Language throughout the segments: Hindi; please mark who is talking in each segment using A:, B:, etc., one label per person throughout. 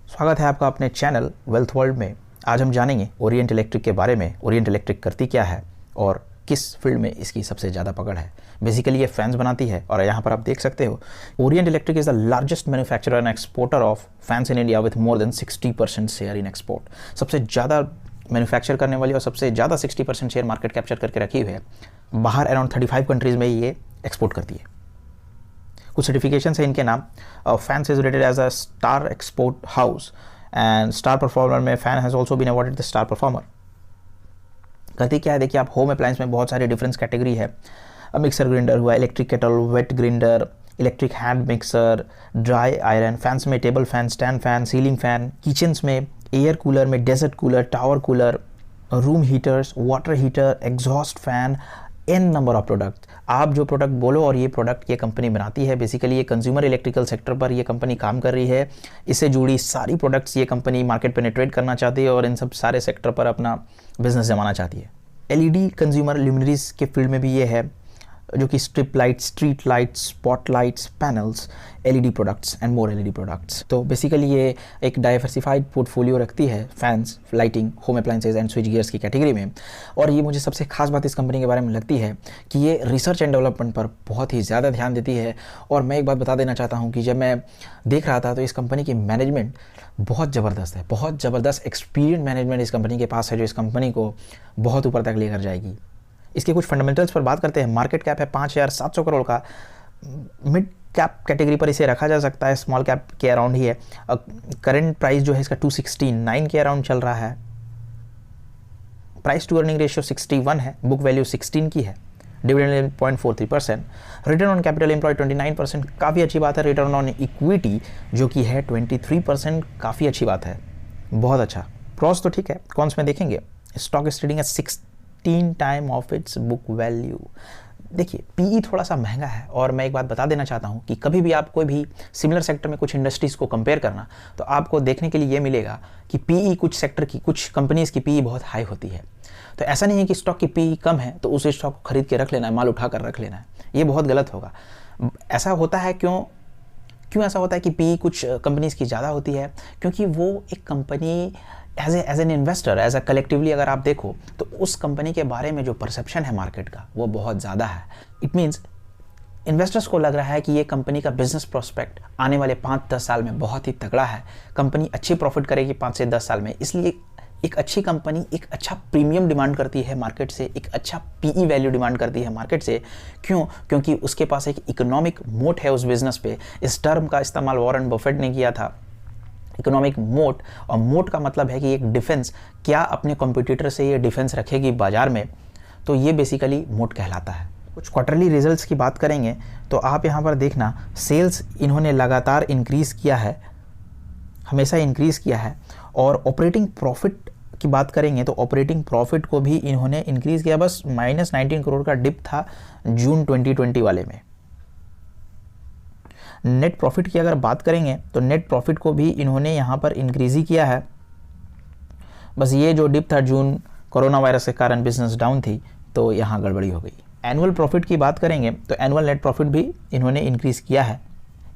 A: स्वागत है आपका अपने चैनल वेल्थ वर्ल्ड में। आज हम जानेंगे ओरिएंट इलेक्ट्रिक के बारे में। ओरिएंट इलेक्ट्रिक करती क्या है और किस फील्ड में इसकी सबसे ज़्यादा पकड़ है। बेसिकली ये फैंस बनाती है और यहाँ पर आप देख सकते हो Orient electric is the largest manufacturer and exporter of fans in India with more than 60% share in export. सबसे ज़्यादा मैन्युफैक्चर करने वाली और सबसे ज़्यादा 60% शेयर मार्केट कैप्चर करके रखी हुई है। बाहर अराउंड 35 कंट्रीज़ में ये एक्सपोर्ट करती है। कुछ सर्टिफिकेशन है इनके नाम। Fans is rated as a star export house and star performer में fan has also been awarded the star performer. कहती क्या है, देखिए आप होम अप्लायंस में बहुत सारे डिफरेंस कैटेगरी है। मिक्सर ग्राइंडर हुआ, electric kettle, wet grinder, electric hand mixer, dry iron, fans में table fan, stand fan, ceiling fan, kitchens में एयर कूलर में desert cooler, tower cooler, room heaters, water heater, exhaust fan, n number of product. आप जो प्रोडक्ट बोलो और ये प्रोडक्ट ये कंपनी बनाती है। बेसिकली ये कंज्यूमर इलेक्ट्रिकल सेक्टर पर ये कंपनी काम कर रही है। इससे जुड़ी सारी प्रोडक्ट्स ये कंपनी मार्केट पेनिट्रेट करना चाहती है और इन सब सारे सेक्टर पर अपना बिजनेस जमाना चाहती है। एलईडी कंज्यूमर ल्यूमिनरीज के फील्ड में भी ये है, जो कि strip light, street lights, spot lights, panels, LED products and more LED products. तो बेसिकली ये एक डाइवर्सिफाइड पोर्टफोलियो रखती है fans, lighting, home appliances and switch gears की कैटेगरी में। और ये मुझे सबसे खास बात इस कंपनी के बारे में लगती है कि ये रिसर्च एंड डेवलपमेंट पर बहुत ही ज़्यादा ध्यान देती है। और मैं एक बात बता देना चाहता हूँ कि जब मैं देख रहा था तो इस कंपनी की मैनेजमेंट बहुत ज़बरदस्त है। बहुत ज़बरदस्त एक्सपीरियंस मैनेजमेंट इस कंपनी के पास है, जो इस कंपनी को बहुत ऊपर तक लेकर जाएगी। इसके कुछ फंडामेंटल्स पर बात करते हैं। मार्केट कैप है 5,700 करोड़ का। मिड कैप कैटेगरी पर इसे रखा जा सकता है, स्मॉल कैप के अराउंड ही है। करंट प्राइस जो है इसका 269 के अराउंड चल रहा है। प्राइस टू अर्निंग रेशियो 61 है। बुक वैल्यू 16 की है। Dividend 0.43%। Return on capital employ 29%, काफ़ी अच्छी बात है। रिटर्न ऑन इक्विटी जो कि है 23%, काफ़ी अच्छी बात है, बहुत अच्छा। प्रॉस तो ठीक है, कॉन्स में देखेंगे। Stock is trading at 16 time of its book value. देखिए पीई थोड़ा सा महंगा है। और मैं एक बात बता देना चाहता हूँ कि कभी भी आप कोई भी सिमिलर सेक्टर में कुछ इंडस्ट्रीज़ को कंपेयर करना, तो आपको देखने के लिए ये मिलेगा कि पीई कुछ सेक्टर की, कुछ कंपनीज़ की पीई बहुत हाई होती है। तो ऐसा नहीं है कि स्टॉक की पीई कम है तो उस स्टॉक को खरीद के रख लेना है, माल उठा कर रख लेना है, ये बहुत गलत होगा। ऐसा होता है क्यों ऐसा होता है कि पीई कुछ कंपनीज़ की ज़्यादा होती है? क्योंकि वो एक company as an investor, as a collectively अगर आप देखो तो उस कंपनी के बारे में जो परसेप्शन है मार्केट का वो बहुत ज़्यादा है। इट मीन्स इन्वेस्टर्स को लग रहा है कि ये कंपनी का बिजनेस प्रोस्पेक्ट आने वाले 5-10 साल में बहुत ही तगड़ा है, कंपनी अच्छी प्रॉफिट करेगी 5 से 10 साल में। इसलिए एक अच्छी कंपनी एक अच्छा प्रीमियम डिमांड करती है मार्केट से, एक अच्छा पीई वैल्यू डिमांड करती है मार्केट से। क्यों? क्योंकि उसके पास एक इकोनॉमिक मोट है उस बिजनेस पे। इस टर्म का इस्तेमाल वॉरेन बफेट ने किया था, इकोनॉमिक मोट। और मोट का मतलब है कि एक डिफेंस, क्या अपने कॉम्पिटिटर से ये डिफेंस रखेगी बाजार में, तो ये बेसिकली मोट कहलाता है। कुछ क्वार्टरली रिजल्ट्स की बात करेंगे तो आप यहाँ पर देखना, सेल्स इन्होंने लगातार इंक्रीज़ किया है, हमेशा इंक्रीज़ किया है। और ऑपरेटिंग प्रॉफिट की बात करेंगे तो ऑपरेटिंग प्रॉफिट को भी इन्होंने इंक्रीज़ किया। बस -19 करोड़ का डिप था जून 2020 वाले में। नेट प्रॉफिट की अगर बात करेंगे तो नेट प्रॉफिट को भी इन्होंने यहाँ पर इंक्रीज ही किया है। बस ये जो डिप था जून, कोरोना वायरस के कारण बिजनेस डाउन थी तो यहाँ गड़बड़ी हो गई। एनुअल प्रॉफिट की बात करेंगे तो एनुअल नेट प्रॉफिट भी इन्होंने इंक्रीज़ किया है।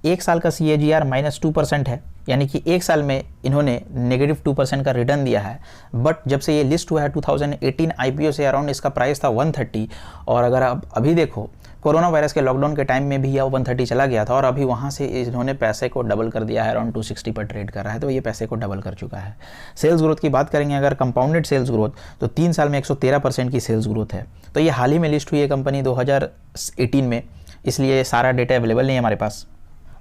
A: एक साल का CAGR -2% है, यानी कि एक साल में इन्होंने -2% का रिटर्न दिया है। बट जब से ये लिस्ट हुआ है 2018 IPO से अराउंड इसका प्राइस था 130। और अगर आप अभी देखो कोरोना वायरस के लॉकडाउन के टाइम में भी यह 130 चला गया था और अभी वहाँ से इन्होंने पैसे को डबल कर दिया है, अराउंड 260 पर ट्रेड कर रहा है, तो ये पैसे को डबल कर चुका है। सेल्स ग्रोथ की बात करेंगे अगर कंपाउंडेड सेल्स ग्रोथ, तो 3 साल में 113% की सेल्स ग्रोथ है। तो ये हाल ही में लिस्ट हुई है कंपनी 2018 में, इसलिए सारा डेटा अवेलेबल नहीं है हमारे पास।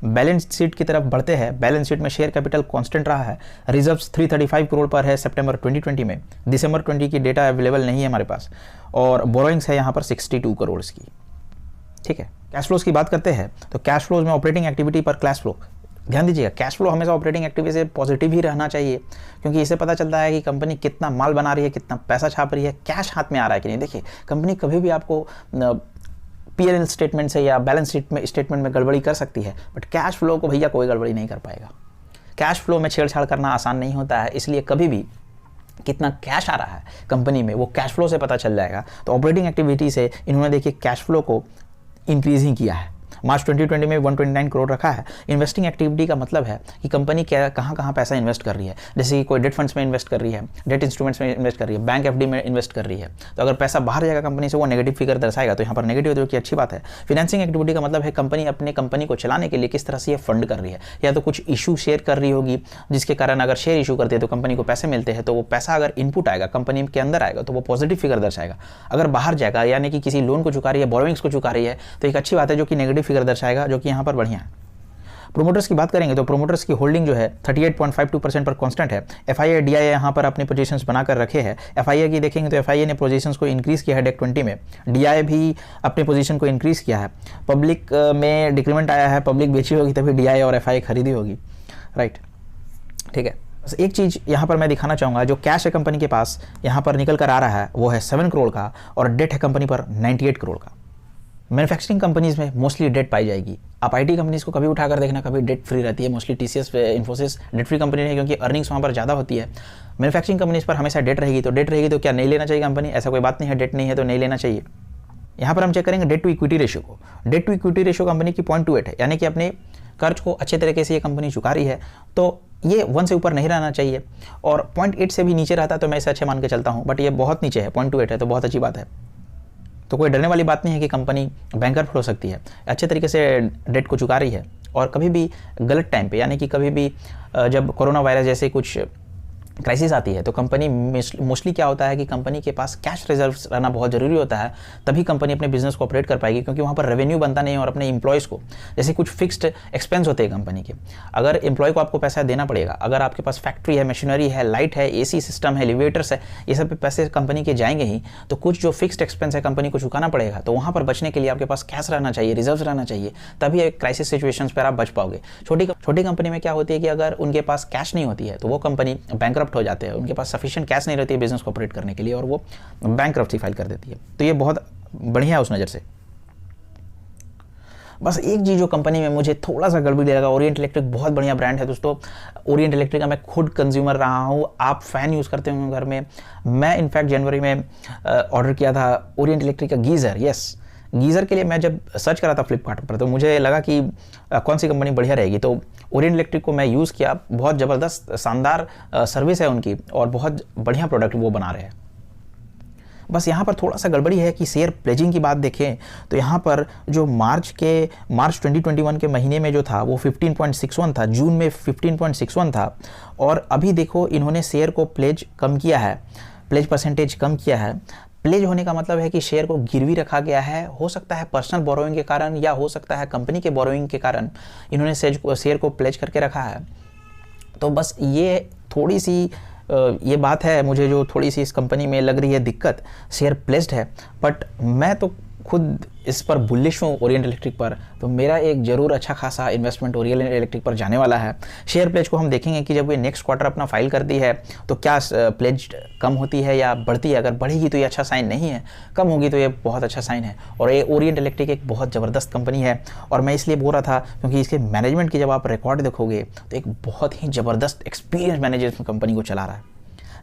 A: बैलेंस शीट की तरफ बढ़ते हैं। बैलेंस शीट में शेयर कैपिटल कांस्टेंट रहा है। रिजर्व्स 335 करोड़ पर है सितंबर 2020 में। दिसंबर 20 की डेटा अवेलेबल नहीं है हमारे पास। और बोरोइंग्स है यहाँ पर 62 करोड़ की। ठीक है, कैश फ्लोज की बात करते हैं तो कैश फ्लोज में ऑपरेटिंग एक्टिविटी पर कैश फ्लो, ध्यान दीजिएगा, कैश फ्लो हमेशा ऑपरेटिंग एक्टिविटी से पॉजिटिव ही रहना चाहिए, क्योंकि इससे पता चलता है कि कंपनी कितना माल बना रही है, कितना पैसा छाप रही है, कैश हाथ में आ रहा है कि नहीं। देखिए कंपनी कभी भी आपको P&L स्टेटमेंट से या बैलेंस शीट में स्टेटमेंट में गड़बड़ी कर सकती है, बट कैश फ्लो को भैया कोई गड़बड़ी नहीं कर पाएगा। कैश फ्लो में छेड़छाड़ करना आसान नहीं होता है, इसलिए कभी भी कितना कैश आ रहा है कंपनी में वो कैश फ्लो से पता चल जाएगा। तो ऑपरेटिंग एक्टिविटी से इन्होंने देखिए कैश फ्लो को इंक्रीज ही किया है। मार्च 2020 में 129 करोड़ रखा है। इन्वेस्टिंग एक्टिविटी का मतलब है कि कंपनी क्या कहाँ कहाँ पैसा इन्वेस्ट कर रही है, जैसे कि कोई डेट फंड्स में इन्वेस्ट कर रही है, डेट इंस्ट्रूमेंट्स में इन्वेस्ट कर रही है, बैंक एफडी में इन्वेस्ट कर रही है। तो अगर पैसा बाहर जाएगा कंपनी से वो नेगेटिव फिगर दर्शाएगा, तो यहाँ पर नेगेटिव जो कि अच्छी बात है। फाइनेंसिंग एक्टिविटी का मतलब है कंपनी अपने कंपनी को चलाने के लिए किस तरह से ये फंड कर रही है, या तो कुछ इशू शेयर कर रही होगी जिसके कारण अगर शेयर इशू करती है तो कंपनी को पैसे मिलते हैं, तो वो पैसा अगर इनपुट आएगा कंपनी के अंदर आएगा तो वो पॉजिटिव फिगर दर्शाएगा। अगर बाहर जाएगा यानी कि किसी लोन को चुका रही है, बोरोइंग्स को चुका रही है, तो एक अच्छी बात है जो कि नेगेटिव फिगर दर्शाएगा, जो कि यहाँ पर बढ़िया है। प्रोमोटर्स की बात करेंगे तो प्रोमोटर्स की होल्डिंग जो है 38.52% पर कांस्टेंट है। एफआईए डीआईए यहाँ पर अपनी पोजीशंस बनाकर रखे हैं। एफआईए की देखेंगे तो एफआईए ने पोजीशंस को इंक्रीज किया है डेक 20 में, डीआईए भी अपनी पोजीशन को इंक्रीज किया है। पब्लिक में डिक्रीमेंट आया है, पब्लिक बेची होगी तभी डीआईए और एफआईए खरीदी होगी, राइट, ठीक है। बस एक चीज़ यहाँ पर मैं दिखाना चाहूँगा, जो कैश है कंपनी के पास यहाँ पर निकल कर आ रहा है वो है 7 करोड़ का, और डेट है कंपनी पर 98 करोड़ का। मैन्युफैक्चरिंग कंपनीज में मोस्टली डेट पाई जाएगी। आप आईटी कंपनीज को कभी उठाकर देखना, कभी डेट फ्री रहती है। Mostly TCS, Infosys debt free company है क्योंकि अर्निंग्स वहाँ पर ज़्यादा होती है। मैन्युफैक्चरिंग कंपनीज पर हमेशा डेट रहेगी, तो डेट रहेगी तो क्या नहीं लेना चाहिए कंपनी? ऐसा कोई बात नहीं है, डेट नहीं है तो नहीं लेना चाहिए। यहाँ पर हम चेक करेंगे डेट टू इक्विटी रेशियो को। Debt to equity ratio company की 0.28 है, यानी कि अपने कर्ज को अच्छे तरीके से ये कंपनी चुका रही है, तो ये 1 से ऊपर नहीं रहना चाहिए, और 0.8 से भी नीचे रहता तो मैं इसे अच्छे मान के चलता हूँ, बट ये बहुत नीचे है, 0.28 है, तो बहुत अच्छी बात है। तो कोई डरने वाली बात नहीं है कि कंपनी बैंकरप्ट हो सकती है, अच्छे तरीके से डेट को चुका रही है। और कभी भी गलत टाइम पे, यानी कि कभी भी जब कोरोना वायरस जैसे कुछ क्राइसिस आती है तो कंपनी मोस्टली क्या होता है कि कंपनी के पास कैश रिजर्व्स रहना बहुत ज़रूरी होता है, तभी कंपनी अपने बिजनेस को ऑपरेट कर पाएगी, क्योंकि वहाँ पर रेवेन्यू बनता नहीं है। और अपने एम्प्लॉयज़ को, जैसे कुछ फिक्स्ड एक्सपेंस होते हैं कंपनी के, अगर एम्प्लॉय को आपको पैसा देना पड़ेगा, अगर आपके पास फैक्ट्री है, मशीनरी है, लाइट है, एसी सिस्टम है, एलिवेटर्स है, ये सब पे पैसे कंपनी के जाएंगे ही, तो कुछ जो फिक्स्ड एक्सपेंस है कंपनी को चुकाना पड़ेगा। तो वहाँ पर बचने के लिए आपके पास कैश रहना चाहिए, रिजर्व रहना चाहिए, तभी एक क्राइसिस सिचुएशन पर आप बच पाओगे। छोटी कंपनी में क्या होती है कि अगर उनके पास कैश नहीं होती है तो वो कंपनी बैंकरप्ट हो जाते हैं, उनके पास सफिशिएंट कैश नहीं रहती है बिजनेस को ऑपरेट करने के लिए, और वो बैंकरप्सी फाइल कर देती है। तो ये बहुत बढ़िया है उस नज़र से। बस एक चीज़ जो कंपनी में मुझे थोड़ा सा गड़बड़ी लगा, ओरिएंट इलेक्ट्रिक बहुत बढ़िया ब्रांड है दोस्तों। ओरिएंट इलेक्ट्रिक का मैं खुद कंज्यूमर रहा हूँ, आप फैन यूज़ करते होंगे घर में। मैं इनफैक्ट जनवरी में ऑर्डर किया था ओरिएंट इलेक्ट्रिक का गीज़र। यस, गीज़र के लिए मैं जब सर्च करा था फ्लिपकार्ट पर, तो मुझे लगा कि कौन सी कंपनी बढ़िया रहेगी, तो ओरिएंट इलेक्ट्रिक को मैं यूज़ किया। बहुत ज़बरदस्त शानदार सर्विस है उनकी, और बहुत बढ़िया प्रोडक्ट वो बना रहे हैं। बस यहाँ पर थोड़ा सा गड़बड़ी है कि शेयर प्लेजिंग की बात देखें तो यहाँ पर जो मार्च 2021 के महीने में जो था वो 15.61 था, जून में 15.61 था, और अभी देखो इन्होंने शेयर को प्लेज कम किया है, प्लेज परसेंटेज कम किया है। प्लेज होने का मतलब है कि शेयर को गिरवी रखा गया है, हो सकता है पर्सनल बोरोइंग के कारण, या हो सकता है कंपनी के बोरोइंग के कारण इन्होंने शेयर को प्लेज करके रखा है। तो बस ये थोड़ी सी ये बात है मुझे जो थोड़ी सी इस कंपनी में लग रही है दिक्कत, शेयर प्लेस्ड है, बट मैं तो खुद इस पर बुलिश हूँ ओरिएंट इलेक्ट्रिक पर, तो मेरा एक ज़रूर अच्छा खासा इन्वेस्टमेंट ओरिएंट इलेक्ट्रिक पर जाने वाला है। शेयर प्लेज को हम देखेंगे कि जब ये नेक्स्ट क्वार्टर अपना फाइल करती है तो क्या प्लेज कम होती है या बढ़ती है। अगर बढ़ेगी तो ये अच्छा साइन नहीं है, कम होगी तो ये बहुत अच्छा साइन है। और ये ओरिएंट इलेक्ट्रिक एक बहुत ज़बरदस्त कंपनी है, और मैं इसलिए बोल रहा था क्योंकि इसके मैनेजमेंट की जब आप रिकॉर्ड देखोगे तो एक बहुत ही ज़बरदस्त एक्सपीरियंस मैनेजर कंपनी को चला रहा है।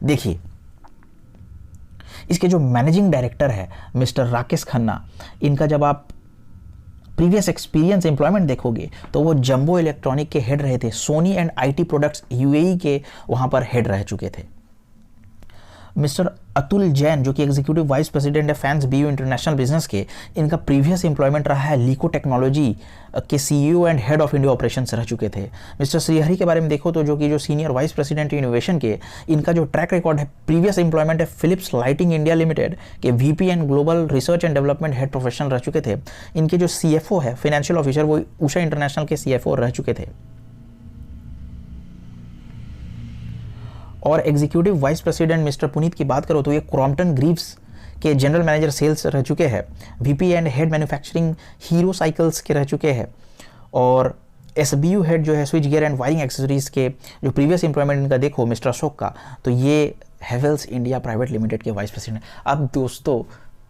A: देखिए इसके जो मैनेजिंग डायरेक्टर है मिस्टर राकेश खन्ना, इनका जब आप प्रीवियस एक्सपीरियंस एम्प्लॉयमेंट देखोगे तो वो जंबो इलेक्ट्रॉनिक के हेड रहे थे, Sony and IT products UAE के वहाँ पर हेड रह चुके थे। मिस्टर अतुल जैन जो कि एग्जीक्यूटिव वाइस प्रेसिडेंट है फैंस बीयू इंटरनेशनल बिजनेस के, इनका प्रीवियस एम्प्लॉयमेंट रहा है लीको टेक्नोलॉजी के CEO and head of India operations रह चुके थे। मिस्टर श्रीहरि के बारे में देखो तो जो सीनियर वाइस प्रेसिडेंट इनोवेशन के, इनका जो ट्रैक रिकॉर्ड है प्रीवियस एम्प्लॉयमेंट है फिलिप्स लाइटिंग इंडिया लिमिटेड के VP and global research and development head professional रह चुके थे। इनके जो सीएफओ है फाइनेंशियल ऑफिसर वो उषा इंटरनेशनल के सीएफओ रह चुके थे। और executive vice president mister Puneet की बात करो तो ये क्रॉम्पटन ग्रीव्स के जनरल मैनेजर सेल्स रह चुके हैं। VP and head manufacturing hero cycles के रह चुके हैं। और एसबीयू हेड जो है switch gear and wiring accessories के जो प्रीवियस एम्प्लॉयमेंट इनका देखो मिस्टर अशोक का, तो ये हेवेल्स इंडिया प्राइवेट लिमिटेड के वाइस प्रेसिडेंट। अब दोस्तों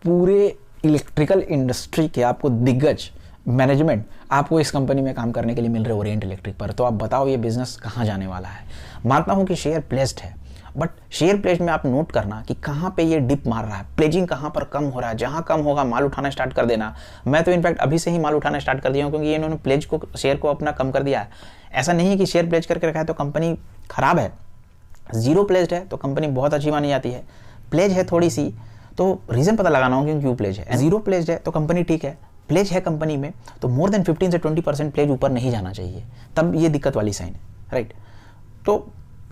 A: पूरे इलेक्ट्रिकल इंडस्ट्री के आपको दिग्गज मैनेजमेंट आपको इस कंपनी में काम करने के लिए मिल रहे ओरिएंट इलेक्ट्रिक पर, तो आप बताओ ये बिजनेस कहाँ जाने वाला है। मानता हूँ कि शेयर प्लेस्ड है, बट शेयर प्लेज में आप नोट करना कि कहाँ पे ये डिप मार रहा है, प्लेजिंग कहाँ पर कम हो रहा है, जहाँ कम होगा माल उठाना स्टार्ट कर देना। मैं तो इनफैक्ट अभी से ही माल उठाना स्टार्ट कर दिया हूँ, क्योंकि इन्होंने प्लेज को, शेयर को अपना कम कर दिया है। ऐसा नहीं है कि शेयर प्लेज करके रखा है तो कंपनी खराब है, जीरो प्लेज्ड है तो कंपनी बहुत अच्छी मानी जाती है। प्लेज है थोड़ी सी तो रीज़न पता लगाना होगा कि क्यों प्लेज है। जीरो प्लेज्ड है तो कंपनी ठीक है, प्लेज है कंपनी में तो मोर देन 15 से 20% प्लेज ऊपर नहीं जाना चाहिए, तब ये दिक्कत वाली साइन है, राइट। तो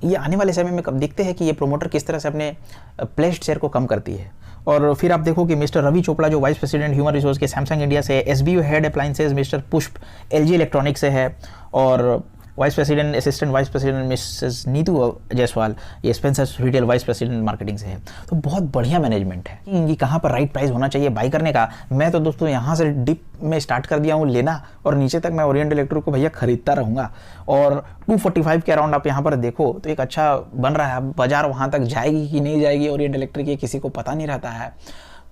A: ये आने वाले समय में कब देखते हैं कि ये प्रोमोटर किस तरह से अपने प्लेज्ड शेयर को कम करती है। और फिर आप देखो कि मिस्टर रवि चोपड़ा जो वाइस प्रेसिडेंट ह्यूमन रिसोर्स के सैमसंग इंडिया से है, SBO head appliances mister Pushp LG electronics से है, और vice president assistant vice president Mrs Neetu Jaiswal ये Spencer's retail vice president marketing से है। तो बहुत बढ़िया मैनेजमेंट है। ये कहाँ पर राइट प्राइस होना चाहिए बाई करने का, मैं तो दोस्तों यहाँ से डिप में स्टार्ट कर दिया हूँ लेना, और नीचे तक मैं ओरिएंट इलेक्ट्रिक को भैया खरीदता रहूँगा। और 245 के अराउंड आप यहाँ पर देखो तो एक अच्छा बन रहा है। बाजार वहाँ तक जाएगी कि नहीं जाएगी ओरिएंट इलेक्ट्रिक, ये किसी को पता नहीं रहता है।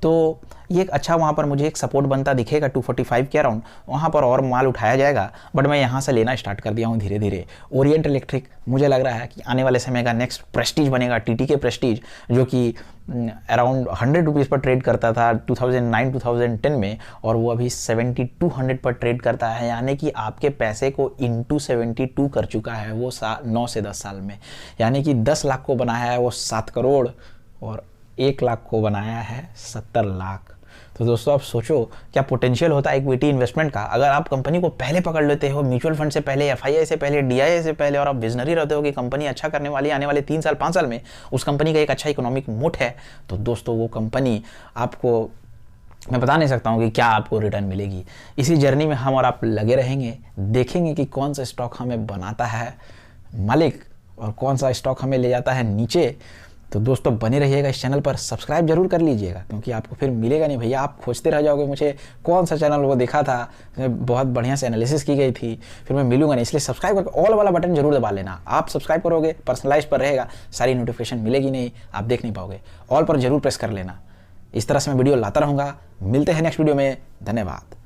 A: तो ये एक अच्छा वहाँ पर मुझे एक सपोर्ट बनता दिखेगा 245 के अराउंड, वहाँ पर और माल उठाया जाएगा। बट मैं यहाँ से लेना स्टार्ट कर दिया हूँ धीरे धीरे। ओरिएंट इलेक्ट्रिक मुझे लग रहा है कि आने वाले समय का नेक्स्ट प्रेस्टीज बनेगा, टीटीके प्रेस्टीज, जो कि अराउंड 100 रुपीज़ पर ट्रेड करता था 2009-2010 में, और वो अभी 7200 पर ट्रेड करता है। यानी कि आपके पैसे को इंटू 72 कर चुका है वो 9 से 10 साल में। यानी कि 10 लाख को बनाया है वो 7 करोड़, और 1 लाख को बनाया है 70 लाख। तो दोस्तों आप सोचो क्या पोटेंशियल होता है इक्विटी इन्वेस्टमेंट का। अगर आप कंपनी को पहले पकड़ लेते हो, म्यूचुअल फंड से पहले, एफआईआई से पहले, डीआईआई से पहले, और आप विजनरी रहते हो कि कंपनी अच्छा करने वाली है आने वाले 3 साल 5 साल में, उस कंपनी का एक अच्छा इकोनॉमिक मोट है, तो दोस्तों वो कंपनी आपको, मैं बता नहीं सकता हूँ कि क्या आपको रिटर्न मिलेगी। इसी जर्नी में हम और आप लगे रहेंगे, देखेंगे कि कौन सा स्टॉक हमें बनाता है मालिक और कौन सा स्टॉक हमें ले जाता है नीचे। तो दोस्तों बने रहिएगा इस चैनल पर, सब्सक्राइब जरूर कर लीजिएगा, क्योंकि आपको फिर मिलेगा नहीं भैया, आप खोजते रह जाओगे मुझे कौन सा चैनल वो देखा था, बहुत बढ़िया से एनालिसिस की गई थी, फिर मैं मिलूंगा नहीं। इसलिए सब्सक्राइब करके ऑल वाला बटन जरूर दबा लेना। आप सब्सक्राइब करोगे पर्सनलाइज पर रहेगा, सारी नोटिफिकेशन मिलेगी नहीं, आप देख नहीं पाओगे। ऑल पर जरूर प्रेस कर लेना। इस तरह से मैं वीडियो लाता रहूँगा। मिलते हैं नेक्स्ट वीडियो में, धन्यवाद।